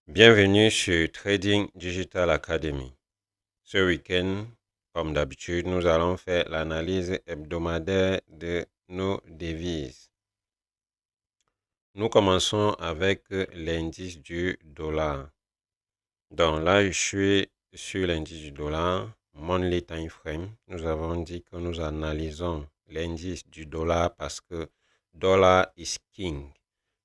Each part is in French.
Bienvenue sur Trading Digital Academy. Ce week-end, comme d'habitude, nous allons faire l'analyse hebdomadaire de nos devises. Nous commençons avec l'indice du dollar. Donc là, je suis sur l'indice du dollar, Monthly Time Frame. Nous avons dit que nous analysons l'indice du dollar parce que dollar is king.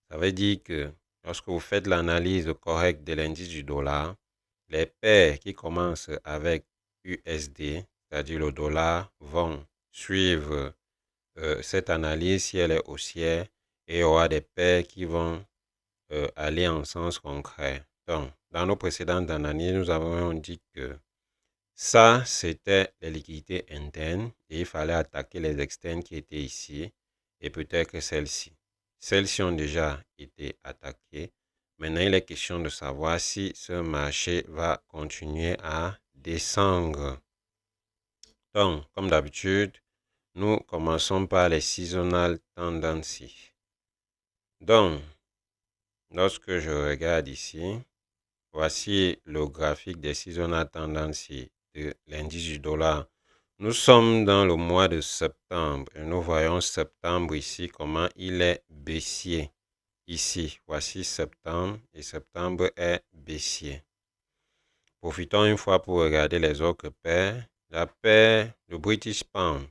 Ça veut dire que lorsque vous faites l'analyse correcte de l'indice du dollar, les paires qui commencent avec USD, c'est-à-dire le dollar, vont suivre cette analyse si elle est haussière, et il y aura des paires qui vont aller en sens concret. Donc, dans nos précédentes analyses, nous avons dit que ça, c'était les liquidités internes et il fallait attaquer les externes qui étaient ici et peut-être celles-ci. Celles-ci ont déjà été attaquées. Maintenant, il est question de savoir si ce marché va continuer à descendre. Donc, comme d'habitude, nous commençons par les seasonal tendencies. Donc, lorsque je regarde ici, voici le graphique des seasonal tendencies de l'indice du dollar. Nous sommes dans le mois de septembre et nous voyons septembre ici, comment il est baissier. Ici, voici septembre et septembre est baissier. Profitons une fois pour regarder les autres paires. La paire, le British Pound,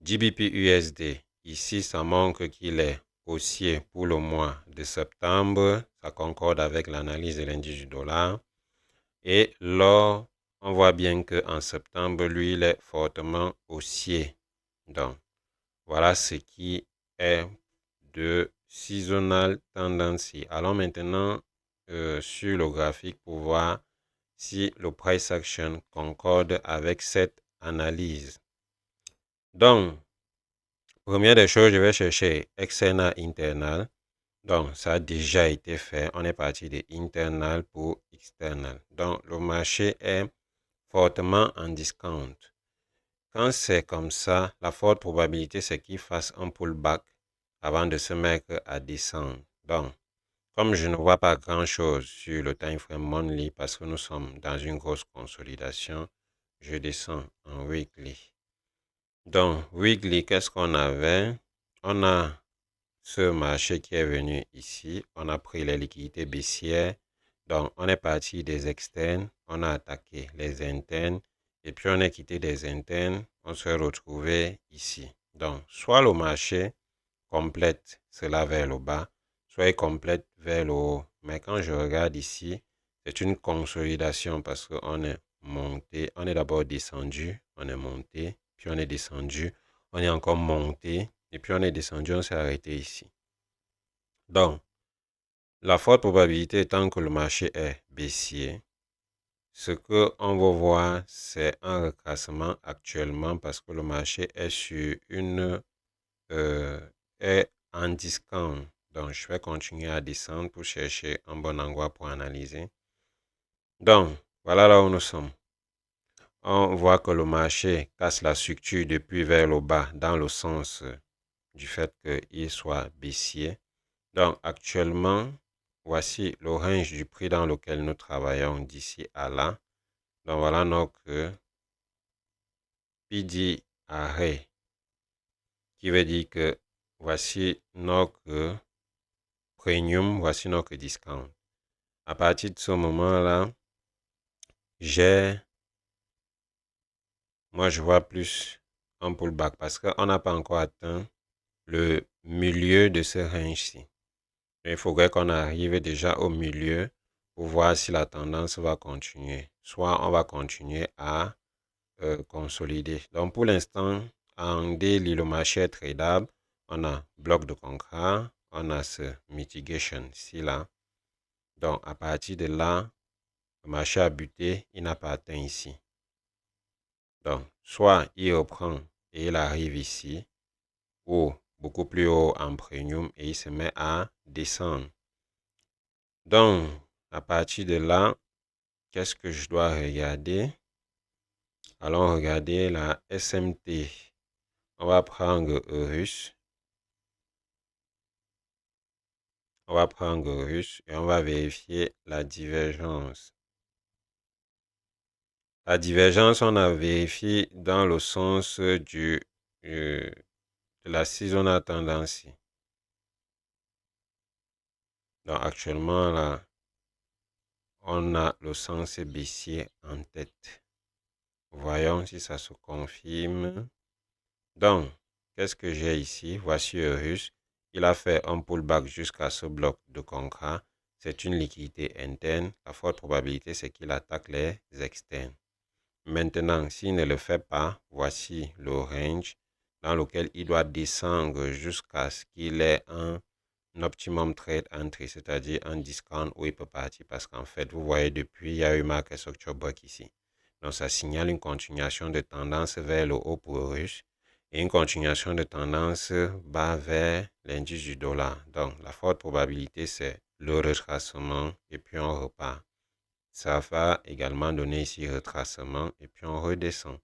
GBP USD. Ici, ça montre qu'il est haussier pour le mois de septembre. Ça concorde avec l'analyse de l'indice du dollar. Et l'or, on voit bien qu'en septembre, lui, il est fortement haussier. Donc, voilà ce qui est de seasonal tendency. Allons maintenant sur le graphique pour voir si le price action concorde avec cette analyse. Donc, première des choses, je vais chercher external internal. Donc, ça a déjà été fait. On est parti de internal pour external. Donc, le marché est fortement en discount. Quand c'est comme ça, la forte probabilité, c'est qu'il fasse un pullback avant de se mettre à descendre. Donc, comme je ne vois pas grand-chose sur le time frame monthly parce que nous sommes dans une grosse consolidation, je descends en weekly. Donc, weekly, qu'est-ce qu'on avait? On a ce marché qui est venu ici. On a pris les liquidités baissières. Donc, on est parti des externes. On a attaqué les internes. Et puis, on est quitté des internes. On se retrouvait ici. Donc, soit le marché complète cela vers le bas, soit il complète vers le haut. Mais quand je regarde ici, c'est une consolidation parce qu'on est monté. On est d'abord descendu. On est monté. Puis, on est descendu. On est encore monté. Et puis, on est descendu. On s'est arrêté ici. Donc, la forte probabilité étant que le marché est baissier, ce qu'on va voir, c'est un retracement actuellement parce que le marché est sur est en discount. Donc, je vais continuer à descendre pour chercher un bon endroit pour analyser. Donc, voilà là où nous sommes. On voit que le marché casse la structure depuis vers le bas dans le sens du fait qu'il soit baissier. Donc, actuellement, voici le range du prix dans lequel nous travaillons d'ici à là. Donc, voilà notre PD arrêt, qui veut dire que voici notre premium, voici notre discount. À partir de ce moment-là, moi, je vois plus un pullback parce qu'on n'a pas encore atteint le milieu de ce range-ci. Il faudrait qu'on arrive déjà au milieu pour voir si la tendance va continuer. Soit on va continuer à consolider. Donc pour l'instant, en daily, le marché est tradable. On a bloc de contrat, on a ce mitigation ici là. Donc à partir de là, le marché a buté, il n'a pas atteint ici. Donc soit il reprend et il arrive ici, ou beaucoup plus haut en premium et il se met à descendre. Donc, à partir de là, qu'est-ce que je dois regarder? Allons regarder la SMT. On va prendre Eurus. On va prendre russe et on va vérifier la divergence. La divergence, on a vérifié dans le sens de la seasonal tendency. Donc actuellement, là, on a le sens baissier en tête. Voyons si ça se confirme. Donc, qu'est-ce que j'ai ici? Voici Eurus. Il a fait un pullback jusqu'à ce bloc de concret. C'est une liquidité interne. La forte probabilité, c'est qu'il attaque les externes. Maintenant, s'il ne le fait pas, voici le range dans lequel il doit descendre jusqu'à ce qu'il ait un optimum trade entry, c'est-à-dire un discount où il peut partir. Parce qu'en fait, vous voyez, depuis, il y a eu market structure break ici. Donc, ça signale une continuation de tendance vers le haut pour Eurus et une continuation de tendance bas vers l'indice du dollar. Donc, la forte probabilité, c'est le retracement et puis on repart. Ça va également donner ici retracement et puis on redescend.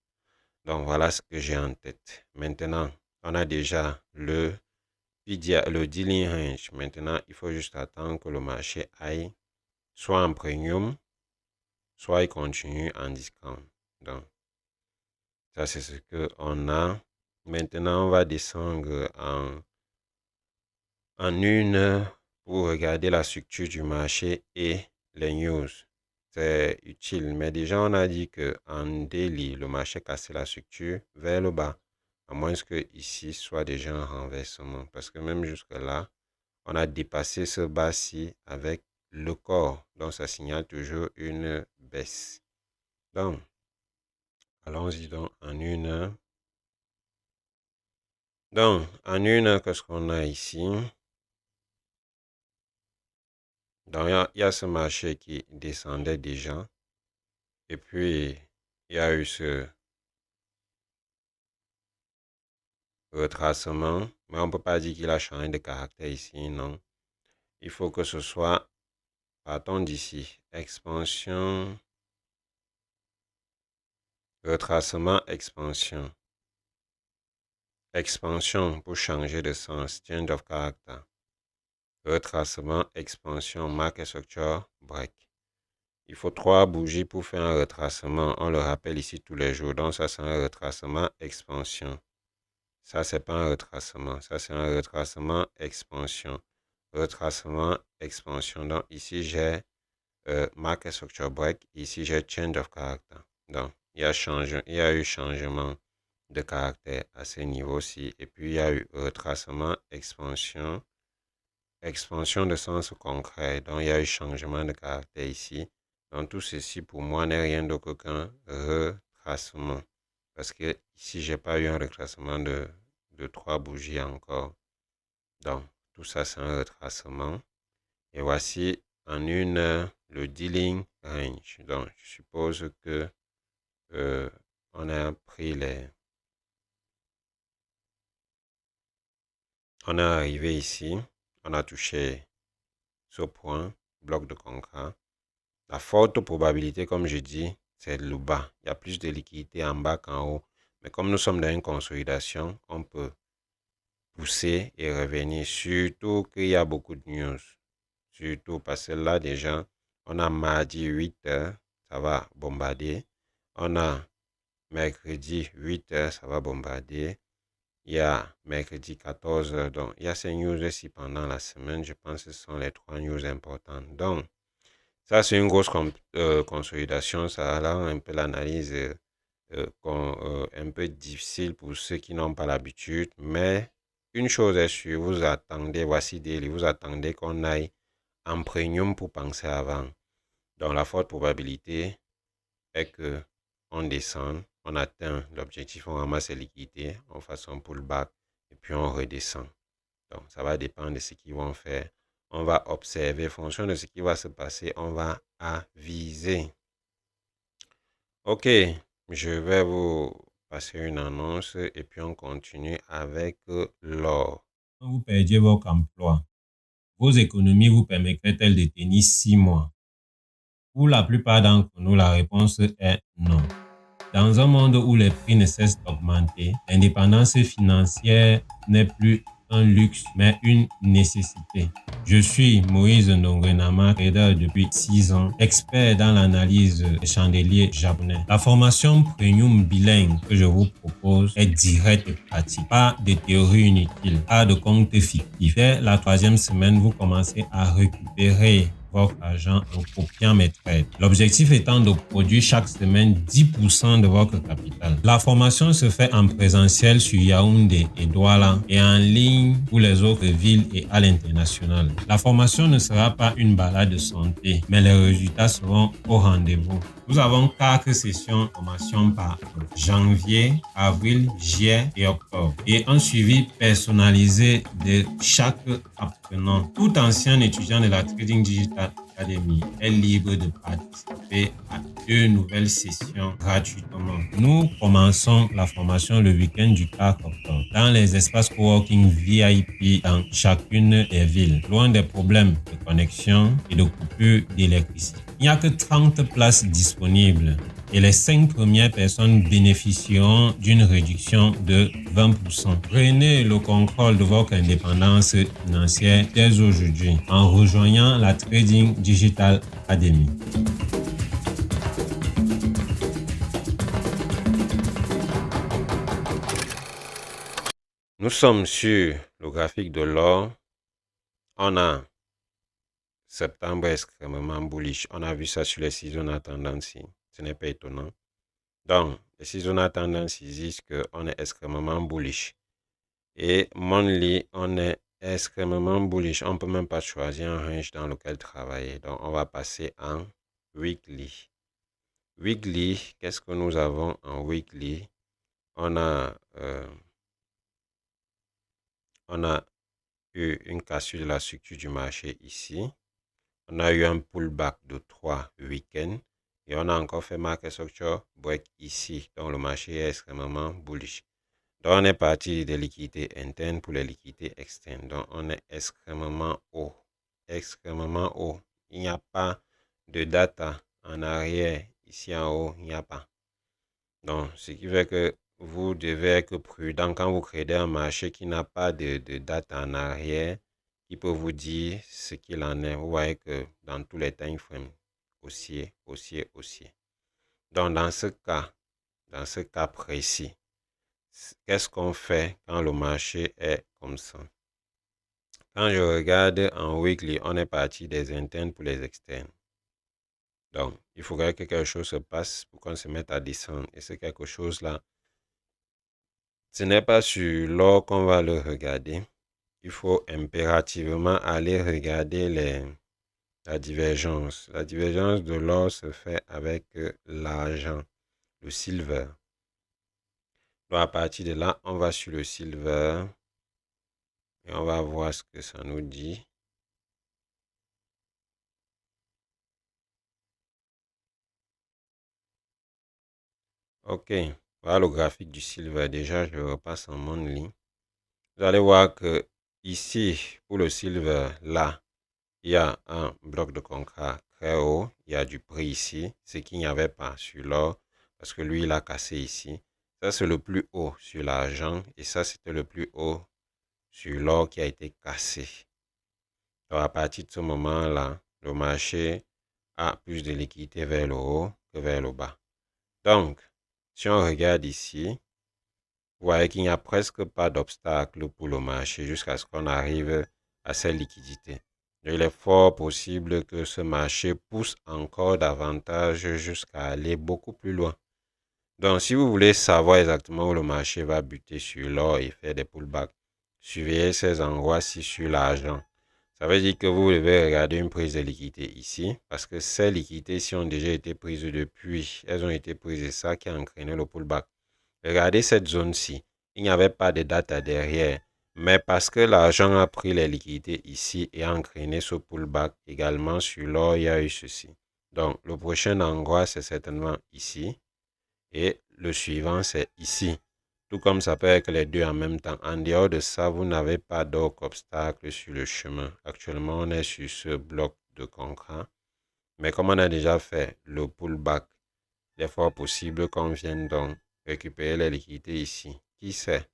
Donc, voilà ce que j'ai en tête. Maintenant, on a déjà le dealing range. Maintenant, il faut juste attendre que le marché aille soit en premium, soit il continue en discount. Donc, ça, c'est ce qu'on a. Maintenant, on va descendre en une heure pour regarder la structure du marché et les news. C'est utile, mais déjà, on a dit qu'en daily, le marché cassait la structure vers le bas, à moins que ici soit déjà un renversement. Parce que même jusque-là, on a dépassé ce bas-ci avec le corps. Donc, ça signale toujours une baisse. Donc, allons-y donc en une heure. Donc, en une heure, qu'est-ce qu'on a ici? Donc, il y a ce marché qui descendait déjà. Et puis, il y a eu ce retracement. Mais on ne peut pas dire qu'il a changé de caractère ici, non. Il faut que ce soit, partons d'ici, expansion, retracement, expansion. Expansion pour changer de sens, change of character. Retracement, expansion, market structure, break. Il faut 3 bougies pour faire un retracement. On le rappelle ici tous les jours. Donc ça, c'est un retracement, expansion. Ça, c'est pas un retracement. Ça, c'est un retracement, expansion. Retracement, expansion. Donc ici, j'ai market structure break. Ici, j'ai change of character. Donc, il y a eu changement de caractère à ce niveau-ci. Et puis, il y a eu retracement, expansion, expansion de sens concret. Donc, il y a eu changement de caractère ici. Donc, tout ceci, pour moi, n'est rien d'autre qu'un retracement. Parce que ici, j'ai pas eu un retracement de 3 bougies encore. Donc, tout ça, c'est un retracement. Et voici en une heure le dealing range. Donc, je suppose que on a pris les... On est arrivé ici, on a touché ce point, bloc de concret. La forte probabilité, comme je dis, c'est le bas. Il y a plus de liquidité en bas qu'en haut. Mais comme nous sommes dans une consolidation, on peut pousser et revenir. Surtout qu'il y a beaucoup de news. Surtout parce que là, déjà, on a mardi 8 heures, ça va bombarder. On a mercredi 8 heures, ça va bombarder. Il y a mercredi 14 heures. Donc, il y a ces news aussi pendant la semaine. Je pense que ce sont les 3 news importantes. Donc, ça, c'est une grosse consolidation. Ça rend un peu l'analyse un peu difficile pour ceux qui n'ont pas l'habitude. Mais une chose est sûre, vous attendez, voici Daily, vous attendez qu'on aille en premium pour penser avant. Donc, la forte probabilité est que on descend, on atteint l'objectif, on ramasse les liquidités, on fasse un pullback et puis on redescend. Donc, ça va dépendre de ce qu'ils vont faire. On va observer, en fonction de ce qui va se passer, on va aviser. Ok, je vais vous passer une annonce et puis on continue avec l'or. Vous perdiez votre emploi. Vos économies vous permettraient-elles de tenir 6 mois? Pour la plupart d'entre nous, la réponse est non. Dans un monde où les prix ne cessent d'augmenter, l'indépendance financière n'est plus un luxe, mais une nécessité. Je suis Moïse Ndonguenama, trader depuis 6 ans, expert dans l'analyse des chandeliers japonais. La formation premium bilingue que je vous propose est directe et pratique. Pas de théorie inutile, pas de compte fictif. Dès la 3e semaine, vous commencez à récupérer votre argent en copiant mes trades. L'objectif étant de produire chaque semaine 10% de votre capital. La formation se fait en présentiel sur Yaoundé et Douala et en ligne pour les autres villes et à l'international. La formation ne sera pas une balade de santé, mais les résultats seront au rendez-vous. Nous avons 4 sessions de formation par janvier, avril, juillet et octobre et un suivi personnalisé de chaque apprenant. Tout ancien étudiant de la Trading Digital Academy est libre de participer à 2 nouvelles sessions gratuitement. Nous commençons la formation le week-end du 4 octobre dans les espaces coworking VIP dans chacune des villes, loin des problèmes de connexion et de coupure d'électricité. Il n'y a que 30 places disponibles et les 5 premières personnes bénéficieront d'une réduction de 20%. Prenez le contrôle de votre indépendance financière dès aujourd'hui en rejoignant la Trading Digital Academy. Nous sommes sur le graphique de l'or. On a septembre extrêmement bullish. On a vu ça sur les seasonal tendances. Ce n'est pas étonnant. Donc, les seasonal tendances disent qu'on est extrêmement bullish. Et monthly, on est extrêmement bullish. On ne peut même pas choisir un range dans lequel travailler. Donc, on va passer en weekly. Weekly, qu'est-ce que nous avons en weekly? On a eu une cassure de la structure du marché ici. On a eu un pullback de 3 week-ends. Et on a encore fait market structure break ici. Donc, le marché est extrêmement bullish. Donc, on est parti des liquidités internes pour les liquidités externes. Donc, on est extrêmement haut. Extrêmement haut. Il n'y a pas de data en arrière. Ici en haut, il n'y a pas. Donc, ce qui fait que vous devez être prudent quand vous créez un marché qui n'a pas de data en arrière, qui peut vous dire ce qu'il en est. Vous voyez que dans tous les time frames, haussier. Donc, dans ce cas précis, qu'est-ce qu'on fait quand le marché est comme ça? Quand je regarde en weekly, on est parti des internes pour les externes. Donc, il faudrait que quelque chose se passe pour qu'on se mette à descendre. Et c'est quelque chose-là. Ce n'est pas sur l'or qu'on va le regarder. Il faut impérativement aller regarder la divergence. La divergence de l'or se fait avec l'argent, le silver. Donc, à partir de là, on va sur le silver et on va voir ce que ça nous dit. Ok, voilà le graphique du silver. Déjà, je repasse en monthly. Vous allez voir que ici, pour le silver, là, il y a un bloc de contrat très haut. Il y a du prix ici, ce qu'il n'y avait pas sur l'or, parce que lui, il a cassé ici. Ça, c'est le plus haut sur l'argent, et ça, c'était le plus haut sur l'or qui a été cassé. Donc, à partir de ce moment-là, le marché a plus de liquidité vers le haut que vers le bas. Donc, si on regarde ici, vous voyez qu'il n'y a presque pas d'obstacle pour le marché jusqu'à ce qu'on arrive à cette liquidité. Il est fort possible que ce marché pousse encore davantage jusqu'à aller beaucoup plus loin. Donc, si vous voulez savoir exactement où le marché va buter sur l'or et faire des pullbacks, surveillez ces endroits-ci sur l'argent. Ça veut dire que vous devez regarder une prise de liquidité ici, parce que ces liquidités-ci ont déjà été prises depuis. Elles ont été prises et ça qui a entraîné le pullback. Regardez cette zone-ci. Il n'y avait pas de data derrière. Mais parce que l'argent a pris les liquidités ici et a entraîné ce pullback également sur l'or, il y a eu ceci. Donc, le prochain endroit, c'est certainement ici. Et le suivant, c'est ici. Tout comme ça peut être les deux en même temps. En dehors de ça, vous n'avez pas d'autres obstacles sur le chemin. Actuellement, on est sur ce bloc de contrat. Mais comme on a déjà fait le pullback, il est fort possible qu'on vienne donc récupérer les liquidités ici. Qui sait?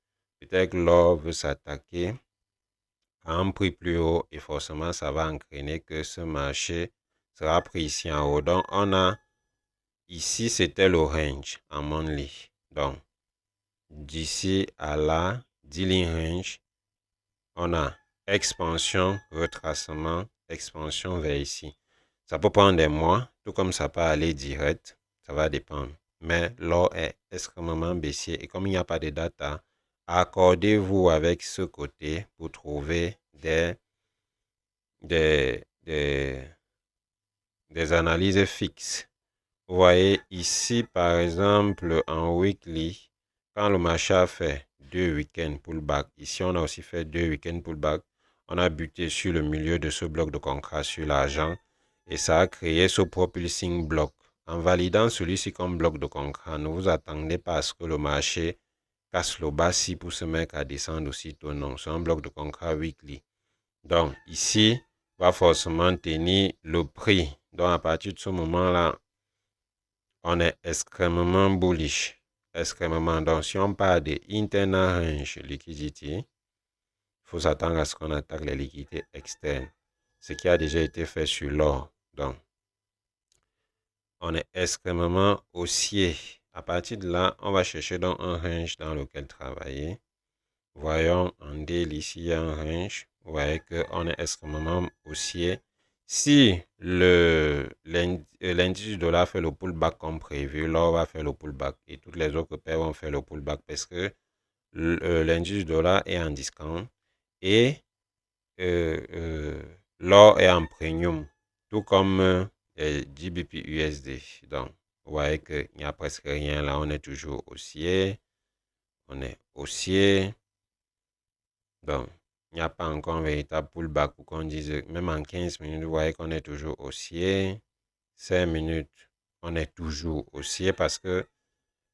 Peut-être que l'or veut s'attaquer à un prix plus haut et forcément ça va entraîner que ce marché sera pris ici en haut. Donc on a ici c'était le range en monthly. Donc d'ici à là, dealing range, on a expansion, retracement, expansion vers ici. Ça peut prendre des mois, tout comme ça peut aller direct, ça va dépendre. Mais l'or est extrêmement baissier et comme il n'y a pas de data, accordez-vous avec ce côté pour trouver des analyses fixes. Vous voyez ici, par exemple, en weekly, quand le marché a fait 2 week-ends pullback, ici on a aussi fait 2 week-ends pullback, on a buté sur le milieu de ce bloc de contrat sur l'argent et ça a créé ce propulsing block. En validant celui-ci comme bloc de contrat, ne vous attendez pas à ce que le marché casse le bas si pour se mettre à descendre aussitôt. Non, c'est un bloc de contrat weekly. Donc ici, va forcément tenir le prix. Donc à partir de ce moment-là, on est extrêmement bullish. Extrêmement. Donc si on parle de internal range liquidity, il faut s'attendre à ce qu'on attaque les liquidités externes. Ce qui a déjà été fait sur l'or. Donc, on est extrêmement haussier. À partir de là, on va chercher donc un range dans lequel travailler. Voyons en daily ici, il y a un range. Vous voyez qu'on est extrêmement haussier. Si l'indice du dollar fait le pullback comme prévu, l'or va faire le pullback et toutes les autres paires vont faire le pullback parce que l'indice du dollar est en discount et l'or est en premium, tout comme GBP USD. Donc, vous voyez qu'il n'y a presque rien là, on est toujours haussier. On est haussier. Donc, il n'y a pas encore un véritable pullback pour qu'on dise, même en 15 minutes, vous voyez qu'on est toujours haussier. 5 minutes, on est toujours haussier parce que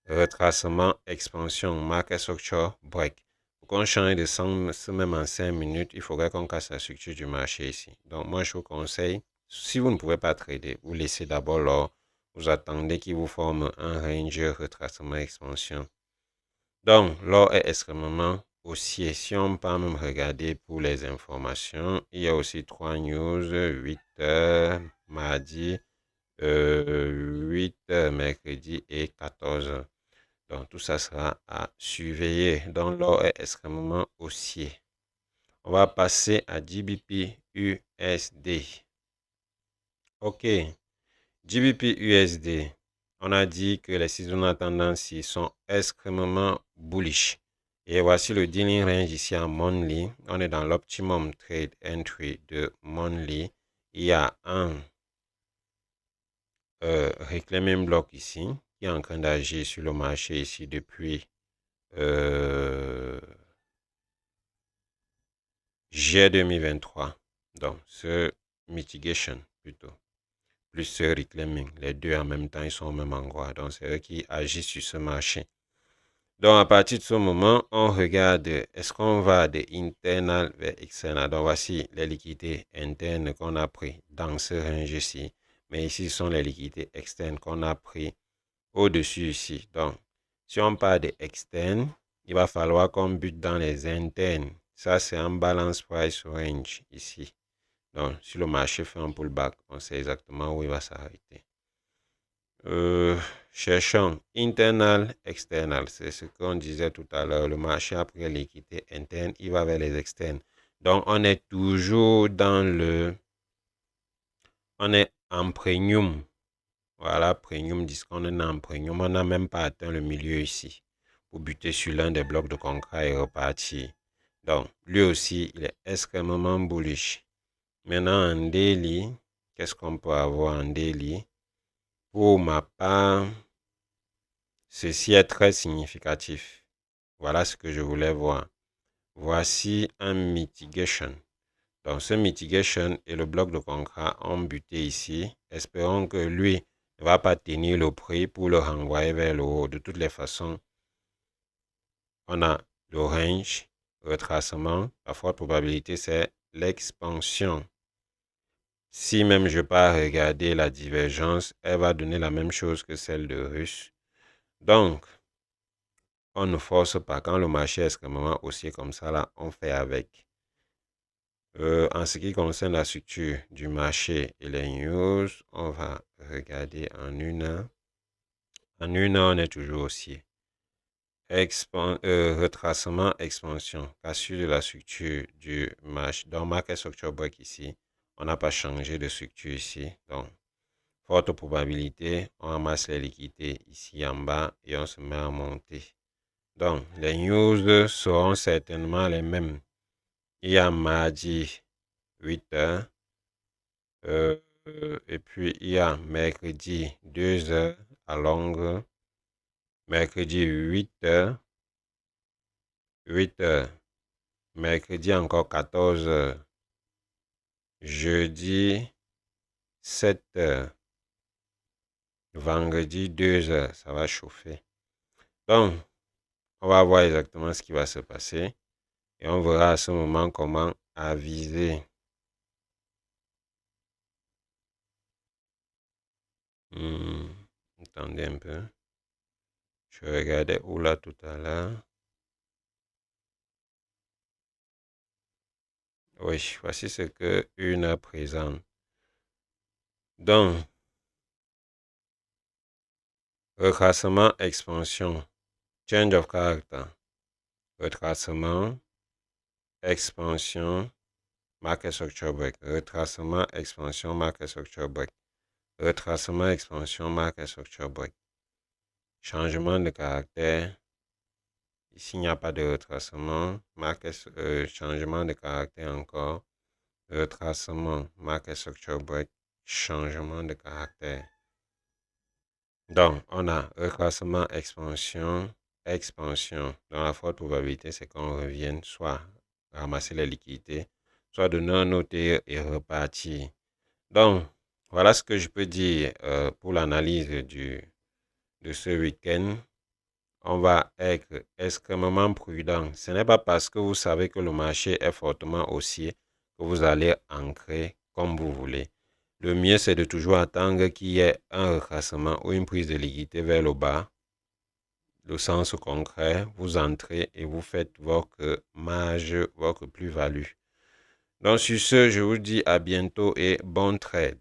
retracement, expansion, market structure, break. Pour qu'on change de sens, même en 5 minutes, il faudrait qu'on casse la structure du marché ici. Donc, moi, je vous conseille, si vous ne pouvez pas trader, vous laissez d'abord l'or, vous attendez qu'il vous forme un range, retracement, expansion. Donc, l'or est extrêmement haussier. Si on peut même regarder pour les informations, il y a aussi 3 news, 8 heures, mardi, 8 heures, mercredi et 14 heures. Donc, tout ça sera à surveiller. Donc, l'or est extrêmement haussier. On va passer à GBP USD. OK. GBP USD. On a dit que les seasonal tendances sont extrêmement bullish. Et voici le dealing range ici en monthly. On est dans l'optimum trade entry de monthly. Il y a un reclaiming block ici qui est en train d'agir sur le marché ici depuis juillet 2023. Donc, ce mitigation plutôt, plus ce reclaiming, les deux en même temps, ils sont au même endroit. Donc, c'est eux qui agissent sur ce marché. Donc, à partir de ce moment, on regarde, est-ce qu'on va de internal vers external. Donc, voici les liquidités internes qu'on a pris dans ce range-ci. Mais ici, ce sont les liquidités externes qu'on a pris au-dessus ici. Donc, si on parle de externes, il va falloir qu'on bute dans les internes. Ça, c'est un balance price range ici. Donc, si le marché fait un pullback, on sait exactement où il va s'arrêter. Cherchons internal, external. C'est ce qu'on disait tout à l'heure. Le marché après l'équité interne, il va vers les externes. Donc, on est toujours dans on est en premium. Voilà, premium, disent qu'on est en premium. On n'a même pas atteint le milieu ici pour buter sur l'un des blocs de contrat et repartir. Donc, lui aussi, il est extrêmement bullish. Maintenant, en daily, qu'est-ce qu'on peut avoir en daily? Pour ma part, ceci est très significatif. Voilà ce que je voulais voir. Voici un mitigation. Donc, ce mitigation et le bloc de contrat ont buté ici. Espérons que lui ne va pas tenir le prix pour le renvoyer vers le haut. De toutes les façons, on a le range, retracement. La forte probabilité, c'est l'expansion. Si même je pars regarder la divergence, elle va donner la même chose que celle de Russe. Donc, on ne force pas. Quand le marché est extrêmement haussier comme ça, là, on fait avec. En ce qui concerne la structure du marché et les news, on va regarder en une heure. En une heure, on est toujours haussier. Retracement, expansion, cassure de la structure du marché. Donc, market structure break ici. On n'a pas changé de structure ici. Donc, forte probabilité, on ramasse les liquidités ici en bas et on se met à monter. Donc, les news seront certainement les mêmes. Il y a mardi 8 heures. Et puis, il y a mercredi 2 heures à longue. Mercredi 8 heures. 8 heures. Mercredi encore 14 heures. Jeudi 7 heures. Vendredi 2 heures. Ça va chauffer. Donc, on va voir exactement ce qui va se passer. Et on verra à ce moment comment aviser. Attendez un peu. Je regardais où là tout à l'heure. Oui, voici ce que une heure présente. Donc, retracement, expansion, change of character. Retracement, expansion, market structure break. Retracement, expansion, market structure break. Retracement, expansion, market structure break. Changement de caractère. Ici, il n'y a pas de retracement. Changement de caractère encore. Retracement, market structure break. Changement de caractère. Donc, on a retracement, expansion, expansion. Dans la forte probabilité, c'est qu'on revienne soit ramasser les liquidités, soit donner un OTE et repartir. Donc, voilà ce que je peux dire pour l'analyse de ce week-end. On va être extrêmement prudent. Ce n'est pas parce que vous savez que le marché est fortement haussier que vous allez ancrer comme vous voulez. Le mieux, c'est de toujours attendre qu'il y ait un retracement ou une prise de liquidité vers le bas. Le sens concret, vous entrez et vous faites votre marge, votre plus-value. Donc sur ce, je vous dis à bientôt et bon trade.